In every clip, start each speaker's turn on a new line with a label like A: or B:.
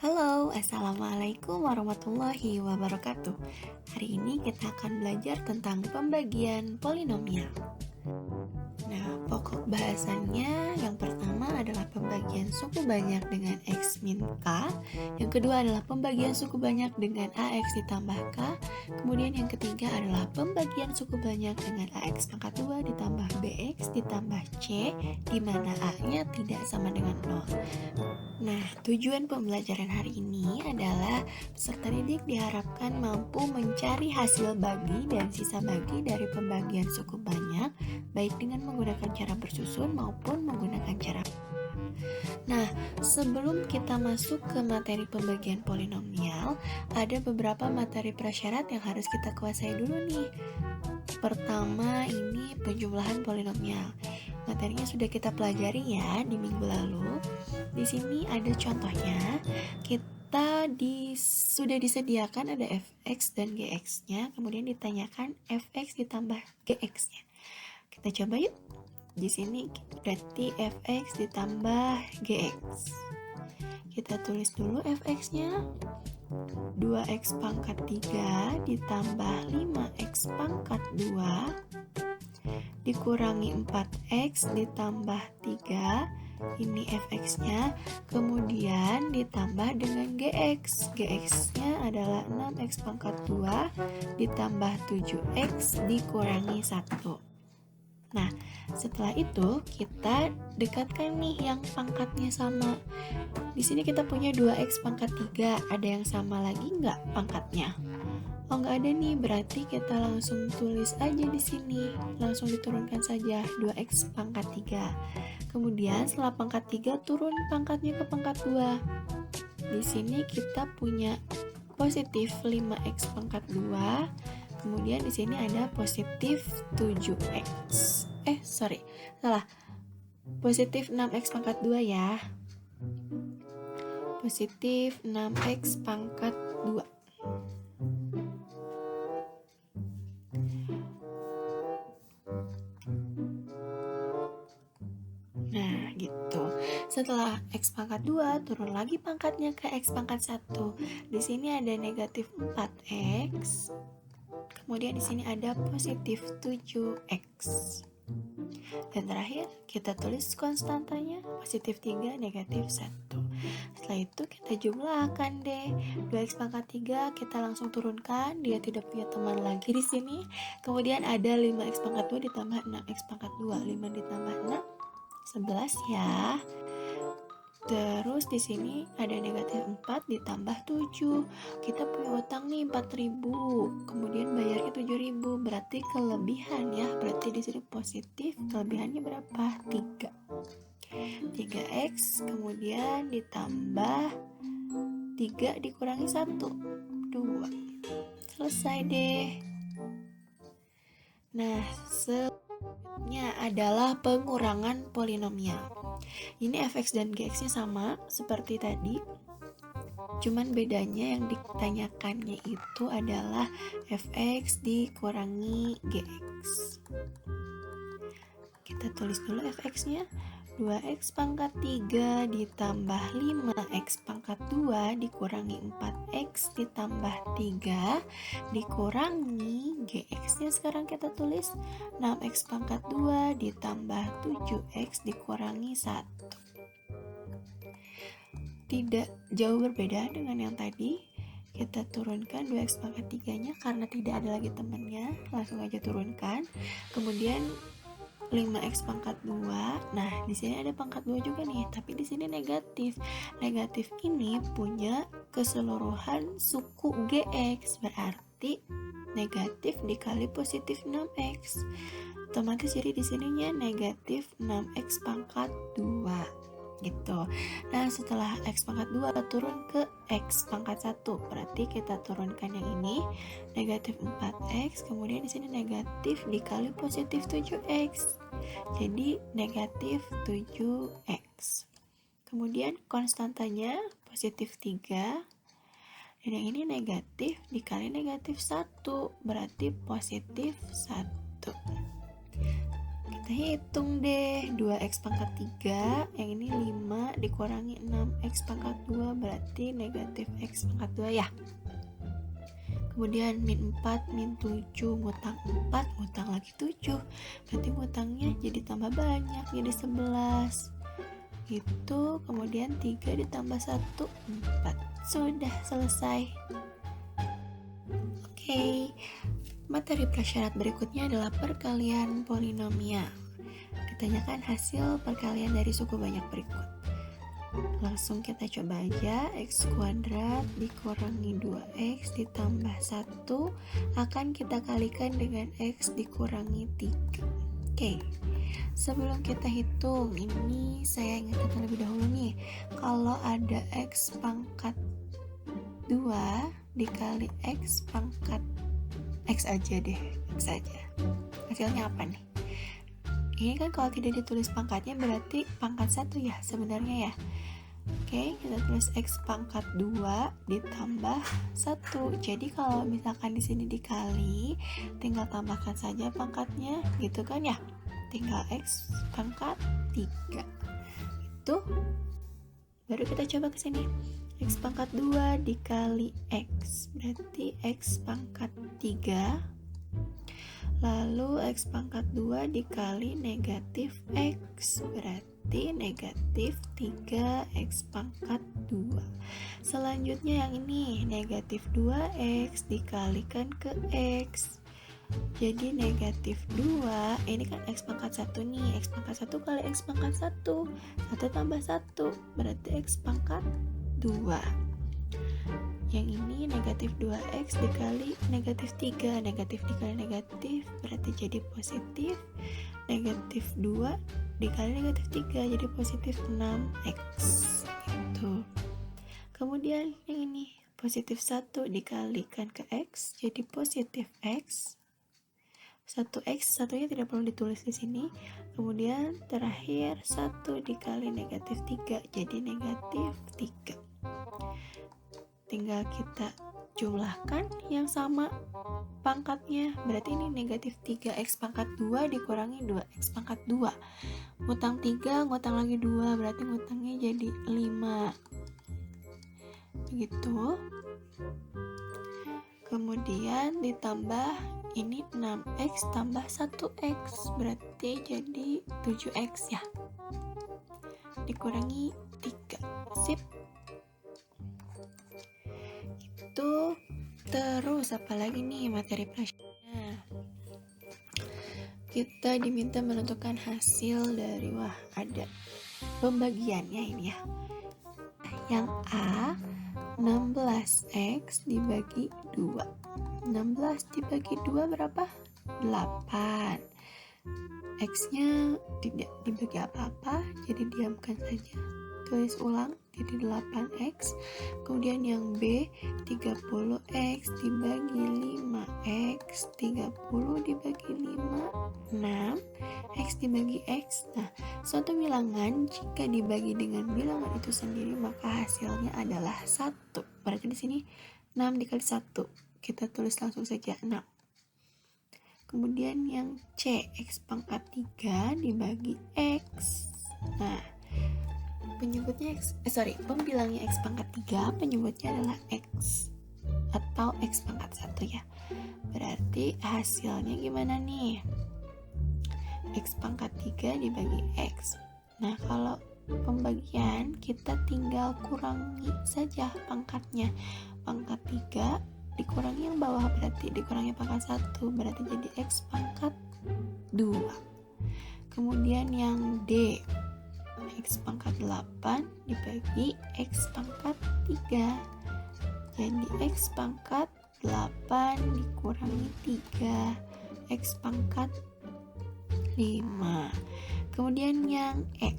A: Halo, Assalamualaikum warahmatullahi wabarakatuh. Hari ini kita akan belajar tentang pembagian polinomial. Nah, pokok bahasannya yang pertama adalah pembagian suku banyak dengan X min K. Yang kedua adalah pembagian suku banyak dengan AX ditambah K. Kemudian yang ketiga adalah pembagian suku banyak dengan AX pangkat 2 ditambah BX ditambah C, di mana A-nya tidak sama dengan 0. Nah, tujuan pembelajaran hari ini adalah peserta didik diharapkan mampu mencari hasil bagi dan sisa bagi dari pembagian suku banyak, baik dengan menggunakan cara bersusun maupun menggunakan cara. Nah, sebelum kita masuk ke materi pembagian polinomial, ada beberapa materi prasyarat yang harus kita kuasai dulu nih. Pertama, ini penjumlahan polinomial. Materinya sudah kita pelajari ya di minggu lalu. Di sini ada contohnya. Sudah disediakan ada fx dan gx-nya, kemudian ditanyakan fx ditambah gx-nya. Kita coba yuk. Di sini berarti fx ditambah gx. Kita tulis dulu fx-nya. 2x pangkat 3 ditambah 5x pangkat 2 dikurangi 4x ditambah 3, ini fx-nya, kemudian ditambah dengan gx. Gx-nya adalah 6x pangkat 2 ditambah 7x dikurangi 1. Nah, setelah itu kita dekatkan nih yang pangkatnya sama. Di sini kita punya 2x pangkat 3, ada yang sama lagi nggak pangkatnya? Oh, nggak ada nih, berarti kita langsung tulis aja di sini. Langsung diturunkan saja 2x pangkat 3. Kemudian setelah pangkat 3 turun pangkatnya ke pangkat 2. Di sini kita punya positif 5x pangkat 2. Kemudian di sini ada positif 7x. Salah. Positif 6x pangkat 2 ya. Positif 6x pangkat 2. Nah, gitu. Setelah x pangkat 2, turun lagi pangkatnya ke x pangkat 1. Di sini ada negatif 4x. Kemudian di sini ada positif 7x. Dan terakhir, kita tulis konstantanya positif 3, negatif 1. Setelah itu kita jumlahkan deh. 2x pangkat 3 kita langsung turunkan, dia tidak punya teman lagi di sini. Kemudian ada 5x pangkat 2 ditambah 6x pangkat 2. 5 ditambah 6 11 ya. Terus di sini ada negatif 4 ditambah 7. Kita punya utang nih 4.000. Kemudian bayarnya 7.000. Berarti kelebihan ya. Berarti di sini positif. Kelebihannya berapa? 3. 3x kemudian ditambah 3 dikurangi 1. 2. Selesai deh. Nah, selanjutnya adalah pengurangan polinomial. Ini fx dan gx-nya sama seperti tadi. Cuman bedanya yang ditanyakannya itu adalah fx dikurangi gx. Kita tulis dulu fx-nya. 2x pangkat 3 ditambah 5x pangkat 2 dikurangi 4x ditambah 3 dikurangi gx-nya. Sekarang kita tulis 6x pangkat 2 ditambah 7x dikurangi 1. Tidak jauh berbeda dengan yang tadi. Kita turunkan 2x pangkat 3-nya karena tidak ada lagi temannya, langsung aja turunkan. Kemudian 5x pangkat 2. Nah, di sini ada pangkat 2 juga nih, tapi di sini negatif. Negatif ini punya keseluruhan suku gx, berarti negatif dikali positif 6x. Otomatis jadi di sininya negatif 6x pangkat 2. Gitu. Nah, setelah x pangkat 2 turun ke x pangkat 1, berarti kita turunkan yang ini negatif 4x, kemudian di sini negatif dikali positif 7x. Jadi negatif 7x. Kemudian konstantanya positif 3. Dan yang ini negatif dikali negatif 1, berarti positif 1. Kita hitung deh, 2x pangkat 3, yang ini 5 dikurangi 6x pangkat 2 berarti negatif x pangkat 2 ya. Kemudian min 4, min 7, ngutang 4, ngutang lagi 7, berarti ngutangnya jadi tambah banyak, jadi 11 gitu. Kemudian 3 ditambah 1, 4. Sudah selesai. Oke, materi prasyarat berikutnya adalah perkalian polinomial. Ditanyakan hasil perkalian dari suku banyak berikut. Langsung kita coba aja. X kuadrat dikurangi 2x ditambah 1 akan kita kalikan dengan x dikurangi 3. Oke, sebelum kita hitung, ini saya ingatkan terlebih dahulu nih, kalau ada x pangkat 2 dikali x pangkat x aja deh, x aja, hasilnya apa nih? Ini kan kalau tidak ditulis pangkatnya berarti pangkat 1 ya sebenarnya ya. Oke, kita tulis x pangkat 2 ditambah 1. Jadi kalau misalkan di sini dikali, tinggal tambahkan saja pangkatnya gitu kan ya. Tinggal x pangkat 3. Itu baru kita coba ke sini. X pangkat 2 dikali x berarti x pangkat 3, lalu x pangkat 2 dikali negatif x berarti negatif 3x pangkat 2. Selanjutnya yang ini negatif 2x dikalikan ke x, jadi negatif 2, ini kan x pangkat 1 nih, x pangkat 1 kali x pangkat 1, 1 tambah 1 berarti x pangkat 2. Yang ini negatif 2x dikali negatif 3, negatif dikali negatif berarti jadi positif, negatif 2 dikali negatif 3 jadi positif 6x gitu. Kemudian yang ini positif 1 dikalikan ke x jadi positif x, 1x, satunya tidak perlu ditulis di sini. Kemudian terakhir 1 dikali negatif 3 jadi negatif 3. Tinggal kita jumlahkan yang sama pangkatnya, berarti ini negatif 3x pangkat 2 dikurangi 2x pangkat 2. Ngutang 3, ngutang lagi 2, berarti ngutangnya jadi 5 begitu. Kemudian ditambah ini 6x tambah 1x berarti jadi 7x ya, dikurangi 3. Sip. Itu terus apalagi nih materi prasyaratnya, kita diminta menentukan hasil dari, wah ada pembagiannya ini ya. Yang A 16x dibagi 2, 16 dibagi 2 berapa? 8. X nya tidak dibagi apa-apa, jadi diamkan saja, tulis ulang jadi 8x. Kemudian yang B 30x dibagi 5x, 30 dibagi 5 6, x dibagi x. Nah, suatu bilangan jika dibagi dengan bilangan itu sendiri maka hasilnya adalah 1. Berarti di sini 6 dikali 1, kita tulis langsung saja 6. Kemudian yang C, x pangkat 3 dibagi x. Nah, pembilangnya x pangkat 3, penyebutnya adalah x atau x pangkat 1 ya. Berarti hasilnya gimana nih? X pangkat 3 dibagi x. Nah, kalau pembagian kita tinggal kurangi saja pangkatnya. Pangkat 3 dikurangi yang bawah berarti dikurangi pangkat 1 berarti jadi x pangkat 2. Kemudian yang D, x pangkat 8 dibagi x pangkat 3. Jadi x pangkat 8 dikurangi 3, x pangkat 5. Kemudian yang E,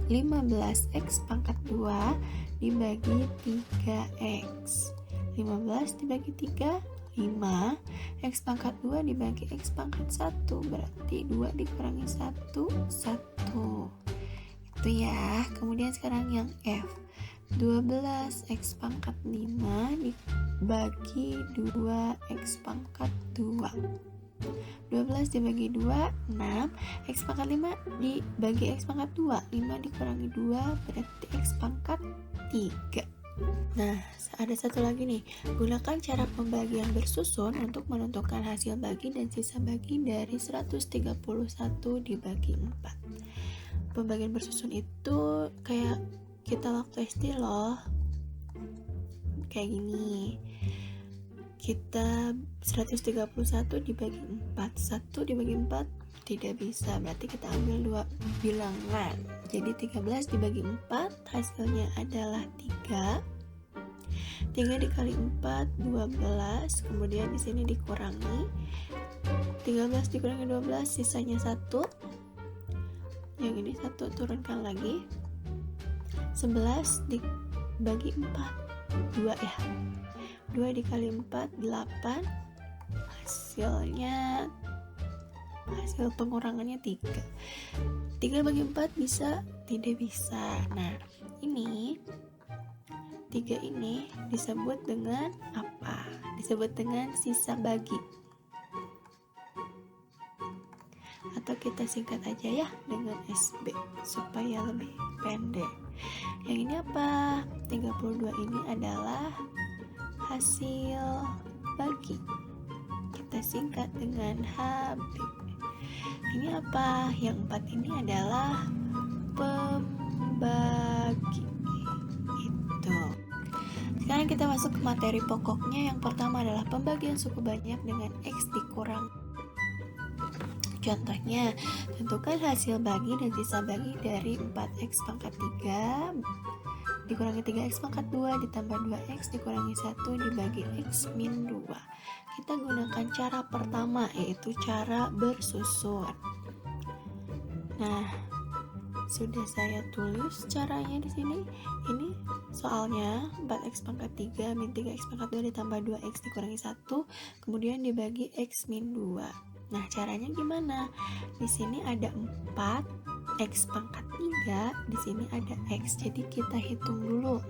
A: 15x pangkat 2 dibagi 3x. 15 dibagi 3, 5. X pangkat 2 dibagi x pangkat 1 berarti 2 dikurangi 1, 1. Itu ya. Kemudian sekarang yang F, 12x pangkat 5 dibagi 2x pangkat 2. 12 dibagi 2, 6. X pangkat 5 dibagi X pangkat 2, 5 dikurangi 2 berarti X pangkat 3. Nah, ada satu lagi nih. Gunakan cara pembagian bersusun untuk menentukan hasil bagi dan sisa bagi dari 131 dibagi 4. Pembagian bersusun itu kayak kita waktu SD loh. Kayak gini. Kita 131 dibagi 4. 1 dibagi 4 tidak bisa, berarti kita ambil dua bilangan. Jadi 13 dibagi 4 hasilnya adalah 3. 3 dikali 4 12, kemudian di sini dikurangi 13 dikurangi 12 sisanya 1. Yang ini 1 turunkan lagi. 11 dibagi 4 2 ya. 2 dikali 4 8. Hasil pengurangannya 3. 3 bagi 4 bisa? Tidak bisa. Nah, ini 3 ini disebut dengan apa? Disebut dengan sisa bagi. Atau kita singkat aja ya dengan SB supaya lebih pendek. Yang ini apa? 32 ini adalah hasil bagi. Kita singkat dengan HB. Ini apa? Yang 4 ini adalah pembagi. Itu. Sekarang kita masuk ke materi pokoknya. Yang pertama adalah pembagian suku banyak dengan X dikurang. Contohnya, tentukan hasil bagi dan sisa bagi dari 4X pangkat 3 dikurangi 3X pangkat 2 ditambah 2X dikurangi 1 dibagi X min 2. Kita gunakan cara pertama, yaitu cara bersusun. Nah, sudah saya tulis caranya di sini. Ini soalnya 4X pangkat 3 min 3X pangkat 2 ditambah 2X dikurangi 1 kemudian dibagi X min 2. Nah, caranya gimana? Di sini ada 4X pangkat 3, di sini ada X. Jadi kita hitung dulu.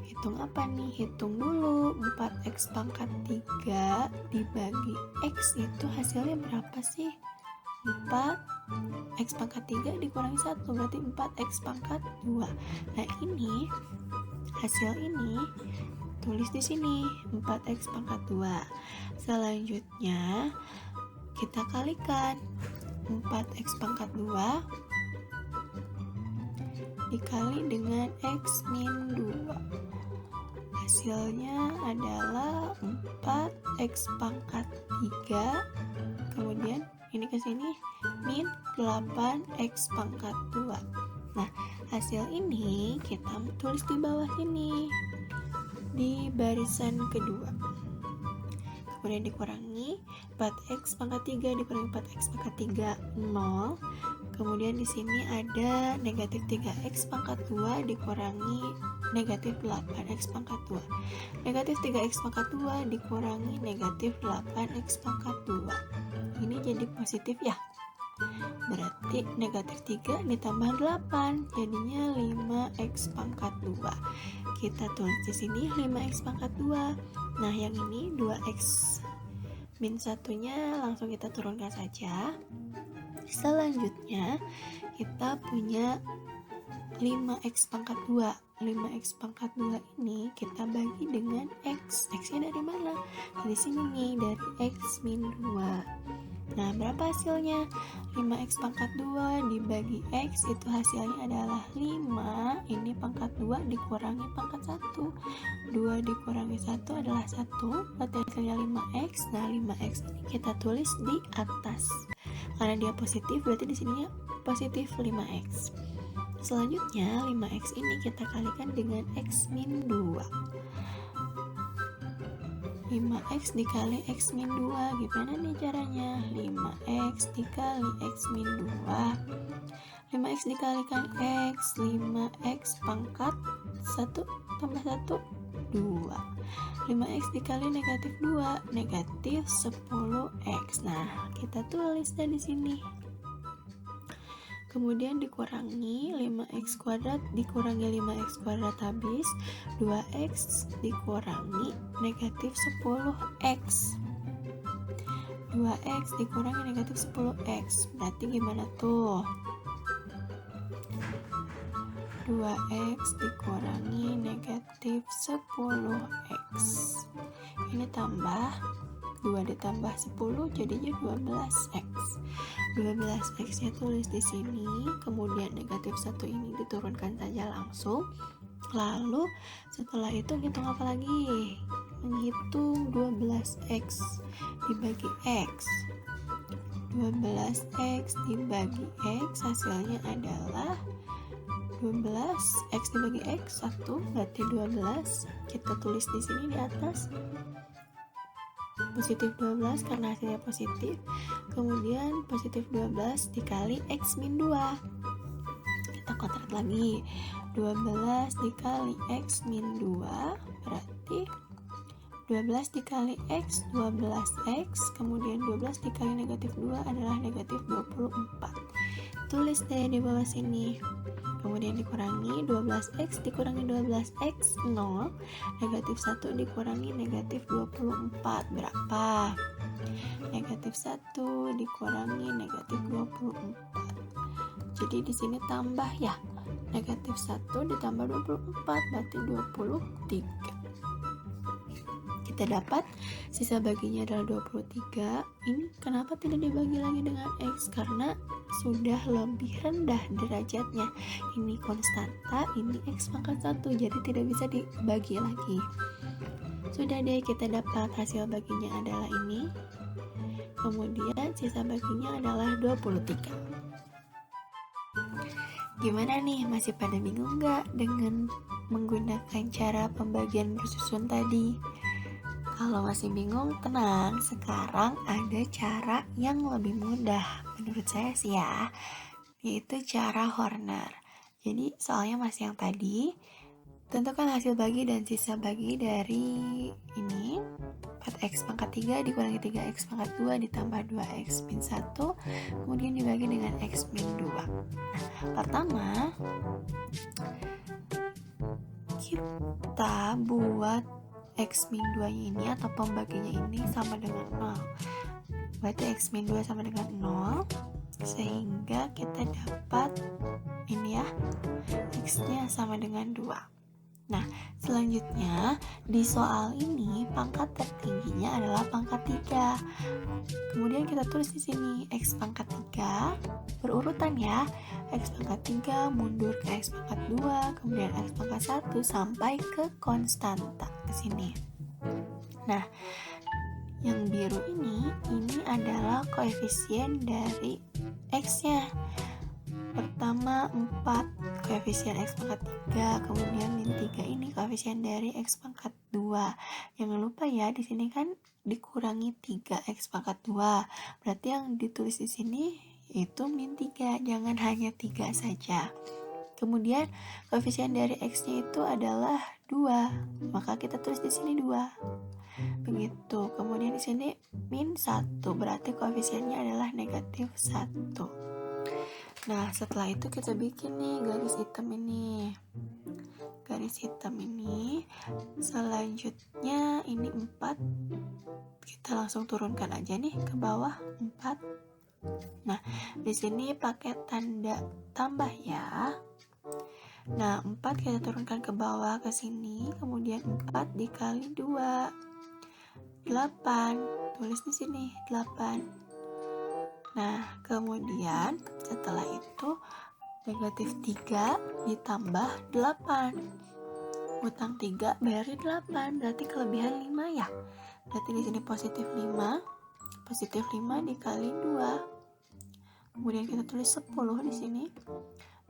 A: Hitung apa nih? Hitung dulu 4X pangkat 3 dibagi X itu hasilnya berapa sih? 4X pangkat 3 dikurangi 1 berarti 4X pangkat 2. Nah, ini hasil ini tulis di sini 4X pangkat 2. Selanjutnya kita kalikan 4X pangkat 2 dikali dengan X min 2. Hasilnya adalah 4X pangkat 3 kemudian ini ke sini min 8X pangkat 2. Nah, hasil ini kita tulis di bawah sini di barisan kedua. Kemudian dikurangi 4X pangkat 3 dikurangi 4X pangkat 3 0. Kemudian di sini ada negatif 3X pangkat 2 dikurangi negatif 8X pangkat 2. Negatif 3X pangkat 2 dikurangi negatif 8X pangkat 2. Ini jadi positif ya. Berarti negatif 3 ditambah 8 jadinya 5X pangkat 2. Kita tulis di sini 5X pangkat 2. Nah, yang ini 2X min 1-nya langsung kita turunkan saja. Selanjutnya kita punya 5X pangkat 2. 5X pangkat 2 ini kita bagi dengan X. X-nya dari mana? Dari sini nih, dari X min 2. Nah, berapa hasilnya? 5X pangkat 2 dibagi X itu hasilnya adalah 5. Ini pangkat 2 dikurangi pangkat 1. 2 dikurangi 1 adalah 1. Berarti hasilnya 5X. Nah, 5X ini kita tulis di atas. Karena dia positif, berarti di sininya positif 5X. Selanjutnya, 5X ini kita kalikan dengan X min 2. 5X dikali X min 2. Gimana nih caranya? 5X dikali X min 2. 5X dikalikan X. 5X pangkat 1 tambah 1 2. 5X dikali negatif 2 negatif 10X. Nah, kita tulis dari sini. Kemudian dikurangi 5X kuadrat dikurangi 5X kuadrat habis 2X dikurangi negatif 10X. 2x dikurangi negatif 10x. Berarti gimana tuh? 2x dikurangi negatif 10x. Ini tambah 2 ditambah 10 jadinya 12x. 12x nya tulis di sini, kemudian negatif 1 ini diturunkan saja langsung. Lalu setelah itu hitung apa lagi? Menghitung 12x dibagi x. 12x dibagi x hasilnya adalah 12x dibagi x 1 berarti 12. Kita tulis di sini di atas positif 12 karena hasilnya positif. Kemudian positif 12 dikali x min 2. Kita kontrak lagi. 12 dikali x min 2 berarti 12 dikali x 12x, kemudian 12 dikali negatif 2 adalah negatif 24. Tulis deh di bawah sini. Kemudian dikurangi 12x dikurangi 12x 0, negatif 1 dikurangi negatif 24 berapa? Negatif 1 dikurangi negatif 24. Jadi di sini tambah ya. Negatif 1 ditambah 24 berarti 23. Kita dapat sisa baginya adalah 23. Ini kenapa tidak dibagi lagi dengan X? Karena sudah lebih rendah derajatnya. Ini konstanta, ini X pangkat 1, jadi tidak bisa dibagi lagi. Sudah deh, kita dapat hasil baginya adalah ini. Kemudian sisa baginya adalah 23. Gimana nih, masih pada bingung nggak dengan menggunakan cara pembagian bersusun tadi? Kalau masih bingung, tenang, sekarang ada cara yang lebih mudah menurut saya sih ya, yaitu cara Horner. Jadi soalnya masih yang tadi, tentukan hasil bagi dan sisa bagi dari ini 4x pangkat 3 dikurangi 3x pangkat 2 ditambah 2x min 1, kemudian dibagi dengan x min 2. Nah, pertama kita buat x min 2 ini atau pembaginya ini sama dengan 0. Berarti x min 2 sama dengan 0, sehingga kita dapat ini ya, x nya sama dengan 2. Nah, selanjutnya di soal ini pangkat tertingginya adalah pangkat 3. Kemudian kita tulis di sini x pangkat 3 berurutan ya. X pangkat 3 mundur ke x pangkat 2, kemudian x pangkat 1 sampai ke konstanta ke sini. Nah, yang biru ini adalah koefisien dari x-nya. Pertama 4 koefisien x pangkat 3, kemudian min 3 ini koefisien dari x pangkat 2. Jangan lupa ya, di sini kan dikurangi 3x pangkat 2. Berarti yang ditulis di sini itu min 3, jangan hanya 3 saja. Kemudian koefisien dari x-nya itu adalah 2, maka kita tulis di sini 2. Begitu. Kemudian di sini min 1, berarti koefisiennya adalah negatif 1. Nah, setelah itu kita bikin nih garis hitam ini. Garis hitam ini. Selanjutnya ini 4. Kita langsung turunkan aja nih ke bawah 4. Nah, di sini pakai tanda tambah ya. Nah, 4 kita turunkan ke bawah ke sini, kemudian 4 dikali 2. 8. Tulis di sini 8. Nah, kemudian setelah itu negatif 3 ditambah 8. Utang 3 bayar 8, berarti kelebihan 5 ya. Berarti di sini positif 5. Positif 5 dikali 2. Kemudian kita tulis 10 di sini.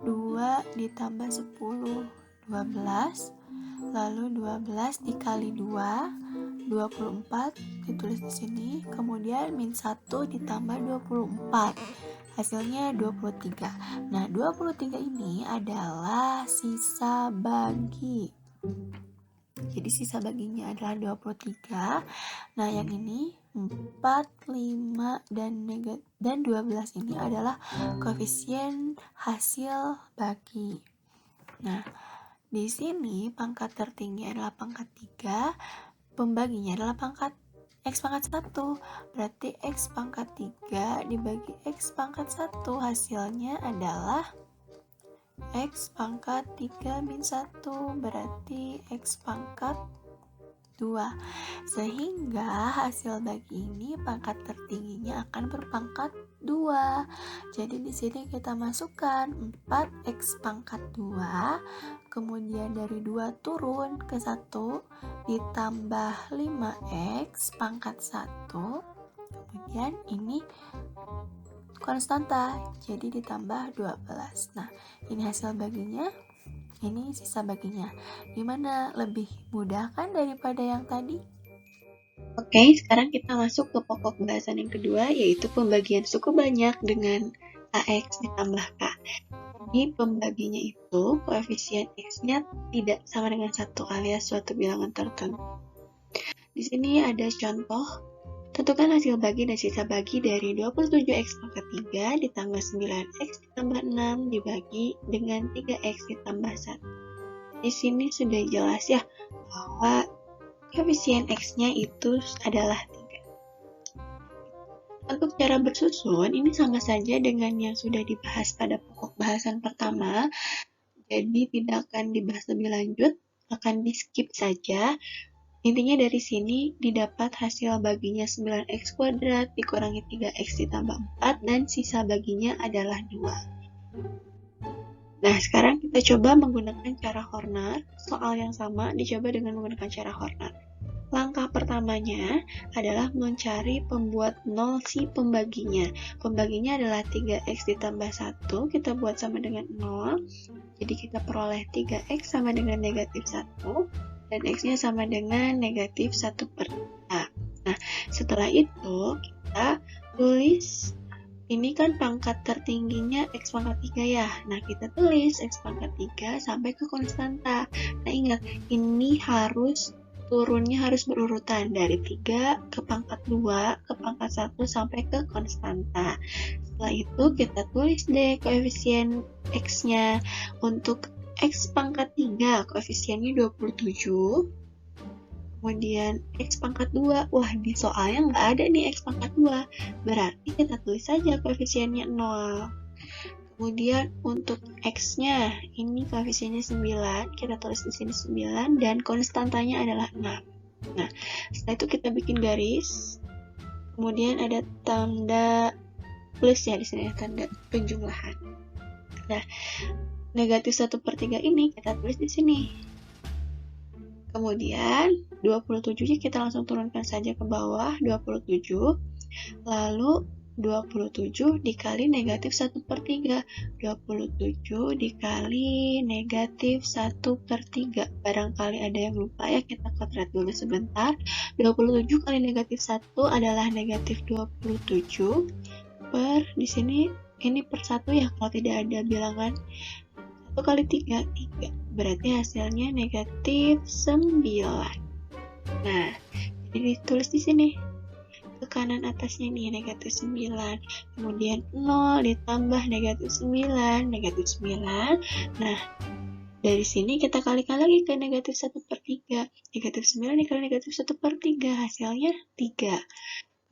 A: 2 ditambah 10, 12. Lalu 12 dikali 2, 24 ditulis di sini. Kemudian min 1 ditambah 24. Hasilnya 23. Nah, 23 ini adalah sisa bagi. Jadi sisa baginya adalah 23. Nah, yang ini 4, 5, dan 12 ini adalah koefisien hasil bagi. Nah, di sini pangkat tertinggi adalah pangkat 3, pembaginya adalah pangkat X pangkat 1. Berarti X pangkat 3 dibagi X pangkat 1. Hasilnya adalah X pangkat 3 min 1. Berarti X pangkat 2. Sehingga hasil bagi ini pangkat tertingginya akan berpangkat 2. Jadi di sini kita masukkan 4x pangkat 2, kemudian dari 2 turun ke 1 ditambah 5x pangkat 1. Kemudian ini konstanta, jadi ditambah 12. Nah, ini hasil baginya. Ini sisa baginya. Gimana? Lebih mudah kan daripada yang tadi? Oke, sekarang kita masuk ke pokok bahasan yang kedua, yaitu pembagian suku banyak dengan AX ditambah K. Jadi pembaginya itu koefisien X-nya tidak sama dengan 1 alias suatu bilangan tertentu. Di sini ada contoh. Tentukan hasil bagi dan sisa bagi dari 27x pangkat 3 ditambah 9x ditambah 6 dibagi dengan 3x ditambah 1. Di sini sudah jelas ya bahwa koefisien x-nya itu adalah 3. Untuk cara bersusun, ini sama saja dengan yang sudah dibahas pada pokok bahasan pertama. Jadi tidak akan dibahas lebih lanjut, akan di-skip saja. Intinya dari sini didapat hasil baginya 9x kuadrat dikurangi 3x ditambah 4 dan sisa baginya adalah 2. Nah, sekarang kita coba menggunakan cara Horner. Soal yang sama dicoba dengan menggunakan cara Horner. Langkah pertamanya adalah mencari pembuat 0 si pembaginya. Pembaginya adalah 3x ditambah 1, kita buat sama dengan 0. Jadi kita peroleh 3x sama dengan negatif 1. Dan X-nya sama dengan negatif 1/3. Nah, setelah itu kita tulis, ini kan pangkat tertingginya X pangkat 3 ya. Nah, kita tulis X pangkat 3 sampai ke konstanta. Nah, ingat, ini turunnya harus berurutan dari 3 ke pangkat 2, ke pangkat 1 sampai ke konstanta. Setelah itu kita tulis deh koefisien X-nya. Untuk X pangkat 3 koefisiennya 27, kemudian X pangkat 2, wah di soalnya nggak ada nih X pangkat 2, berarti kita tulis saja koefisiennya 0. Kemudian untuk X-nya, ini koefisiennya 9, kita tulis di sini 9, dan konstantanya adalah 6. Nah, setelah itu kita bikin garis, kemudian ada tanda plus ya di sini, tanda penjumlahan. Nah, negatif 1/3 ini kita tulis di sini. Kemudian 27-nya kita langsung turunkan saja ke bawah, 27. Lalu 27 dikali negatif 1/3. 27 dikali negatif 1/3. Barangkali ada yang lupa ya, kita kodrat dulu sebentar. 27 kali negatif 1 adalah negatif 27 per, di sini ini per 1 ya kalau tidak ada bilangan. 1 kali 3, 3. Berarti hasilnya negatif 9. Nah, jadi ditulis di sini. Ke kanan atasnya nih, negatif 9. Kemudian 0 ditambah negatif 9, negatif 9. Nah, dari sini kita kalikan lagi ke negatif 1/3. Negatif 9 dikali negatif 1/3, hasilnya 3.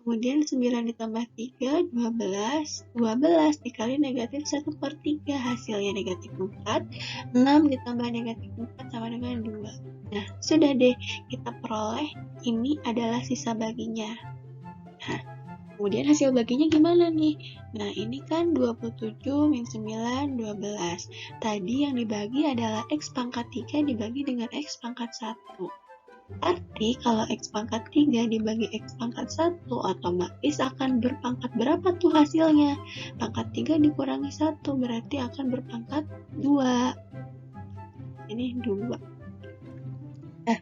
A: Kemudian 9 ditambah 3, 12. 12 dikali negatif 1/3, hasilnya negatif 4. 6 ditambah negatif 4 sama dengan 2. Nah, sudah deh, kita peroleh ini adalah sisa baginya. Nah, kemudian hasil baginya gimana nih? Nah, ini kan 27 min 9, 12. Tadi yang dibagi adalah X pangkat 3 dibagi dengan X pangkat 1. Arti kalau X pangkat 3 dibagi X pangkat 1 otomatis akan berpangkat berapa tuh hasilnya? Pangkat 3 dikurangi 1 berarti akan berpangkat 2. Ini 2. Nah,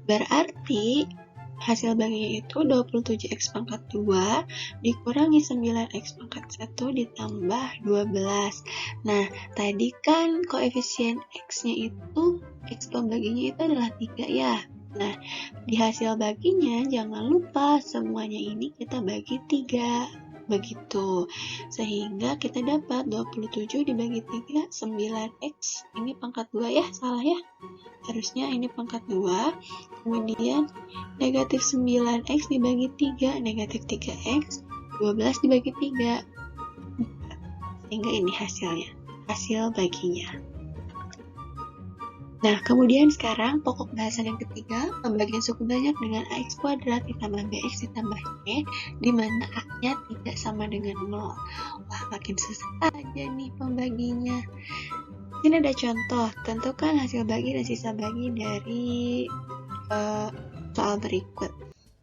A: berarti hasil baginya itu 27x pangkat 2 dikurangi 9x pangkat 1 ditambah 12. Nah, tadi kan koefisien X-nya itu, X pembaginya itu adalah 3 ya. Nah, di hasil baginya jangan lupa semuanya ini kita bagi 3. Begitu. Sehingga kita dapat 27 dibagi 3, 9x. Ini pangkat 2 ya, salah ya. Harusnya ini pangkat 2. Kemudian negatif 9x dibagi 3, negatif 3x, 12 dibagi 3. Sehingga ini hasilnya, hasil baginya. Nah, kemudian sekarang pokok bahasan yang ketiga, pembagian suku banyak dengan ax kuadrat ditambah bx ditambah c, di mana a-nya tidak sama dengan 0. Wah, makin susah aja nih pembaginya. Ini ada contoh, tentukan hasil bagi dan sisa bagi dari soal berikut.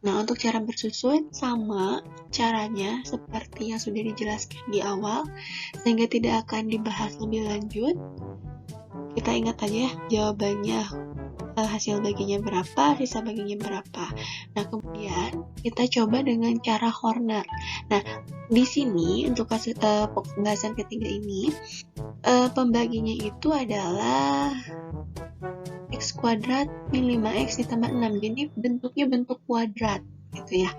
A: Nah, untuk cara bersusun sama caranya seperti yang sudah dijelaskan di awal, sehingga tidak akan dibahas lebih lanjut. Kita ingat aja jawabannya, hasil baginya berapa, sisa baginya berapa. Nah, kemudian kita coba dengan cara Horner. Nah, di sini untuk pokok bahasan ketiga ini, pembaginya itu adalah x kuadrat min 5x ditambah 6. Jadi bentuknya bentuk kuadrat gitu ya.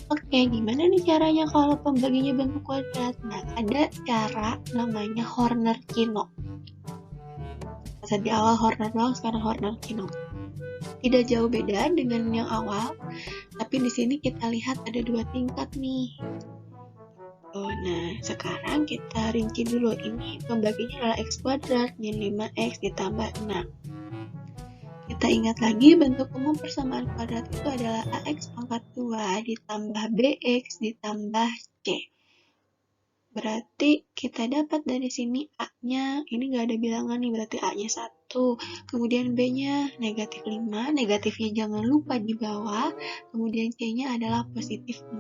A: Oke, gimana nih caranya kalau pembaginya bentuk kuadrat? Nah, ada cara namanya Horner-Kinnock. Di awal Horner doang, sekarang Horner-Kinnock. Tidak jauh beda dengan yang awal, tapi di sini kita lihat ada 2 tingkat nih. Nah, sekarang kita rinci dulu. Ini pembaginya adalah x kuadrat min 5x ditambah 6. Kita ingat lagi bentuk umum persamaan kuadrat itu adalah ax pangkat 2 ditambah bx ditambah c. Berarti kita dapat dari sini A-nya, ini nggak ada bilangan nih, berarti A-nya 1. Kemudian B-nya negatif 5, negatifnya jangan lupa di bawah. Kemudian C-nya adalah positif 6.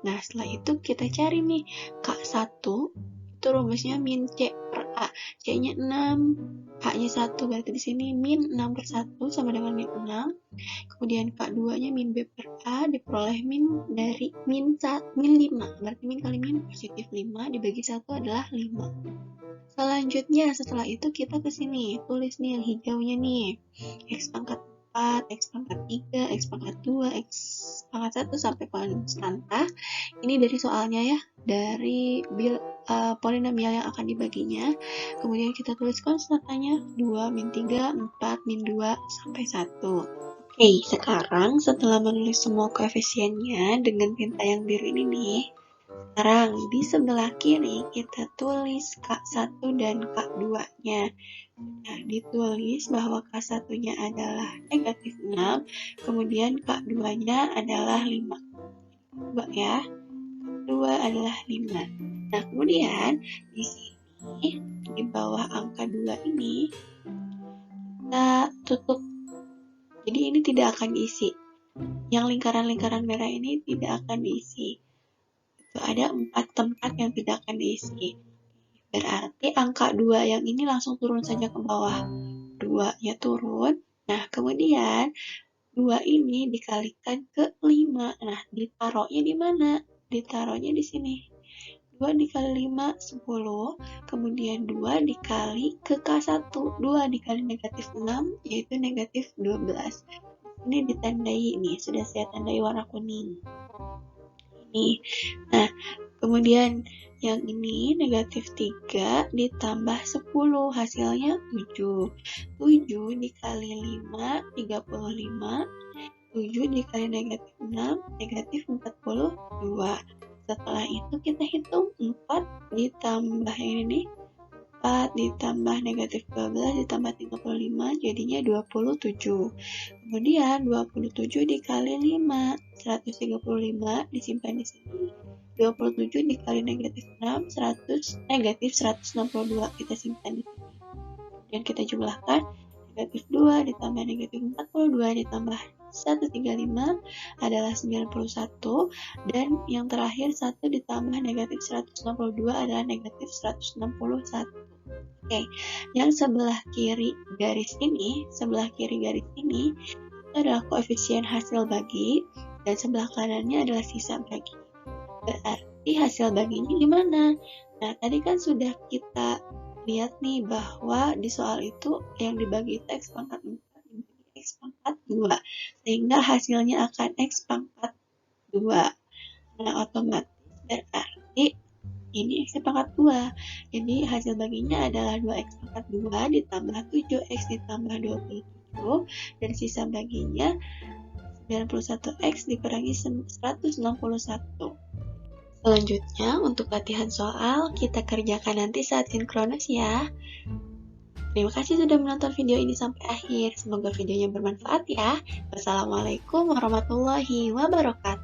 A: Nah, setelah itu kita cari nih, K1, itu rumusnya min C per A. C-nya 6, A-nya 1, berarti di sini min 6 per 1 sama dengan min 6. Kemudian K2-nya min B per A diperoleh min dari min 5. Berarti min kali min positif 5 dibagi 1 adalah 5. Selanjutnya setelah itu kita ke sini, tulis nih yang hijaunya nih. X pangkat 4, X pangkat 3, X pangkat 2, X pangkat 1 sampai konstanta. Ini dari soalnya ya, dari polinomial yang akan dibaginya. Kemudian kita tulis konstantanya 2, min 3, 4, min 2, sampai 1. Oke, sekarang setelah menulis semua koefisiennya dengan tinta yang biru ini nih, sekarang di sebelah kiri kita tulis K1 dan K2-nya. Nah, ditulis bahwa K1-nya adalah negatif 6, kemudian K2-nya adalah 5. Coba ya, K2 adalah 5. Nah, kemudian di sini, di bawah angka 2 ini, kita tutup. Jadi ini tidak akan diisi. Yang lingkaran-lingkaran merah ini tidak akan diisi. Itu ada 4 tempat yang tidak akan diisi. Berarti angka 2 yang ini langsung turun saja ke bawah. 2-nya turun. Nah, kemudian 2 ini dikalikan ke 5. Nah, ditaruhnya di mana? Ditaruhnya di sini. 2 dikali 5, 10. Kemudian 2 dikali ke K1. 2 dikali negatif 6, yaitu negatif 12. Ini ditandai nih, sudah saya tandai warna kuning. Ini. Nah, kemudian yang ini negatif 3 ditambah 10, hasilnya 7. 7 dikali 5, 35. 7 dikali negatif 6, negatif 42. Setelah itu kita hitung 4 ditambah ini nih, 4 ditambah negatif 12 ditambah 35 jadinya 27. Kemudian 27 dikali 5, 135 disimpan di sini. 27 dikali negatif 6, negatif 162 kita simpan di sini. Dan kita jumlahkan negatif 2 ditambah negatif 42 ditambah 135 adalah 91, dan yang terakhir 1 ditambah negatif 162 adalah negatif 161. Oke, yang sebelah kiri garis ini itu adalah koefisien hasil bagi, dan sebelah kanannya adalah sisa bagi. Berarti hasil baginya gimana? Nah, tadi kan sudah kita lihat nih bahwa di soal itu yang dibagi itu X pangkat 4 dibagi X pangkat 2, sehingga hasilnya akan X pangkat 2. Nah, otomatis berarti ini X pangkat 2. Jadi hasil baginya adalah 2X pangkat 2 ditambah 7X ditambah 27 dan sisa baginya 91x dikurangi 161. Selanjutnya, untuk latihan soal, kita kerjakan nanti saat sinkronus ya. Terima kasih sudah menonton video ini sampai akhir. Semoga videonya bermanfaat ya. Wassalamualaikum warahmatullahi wabarakatuh.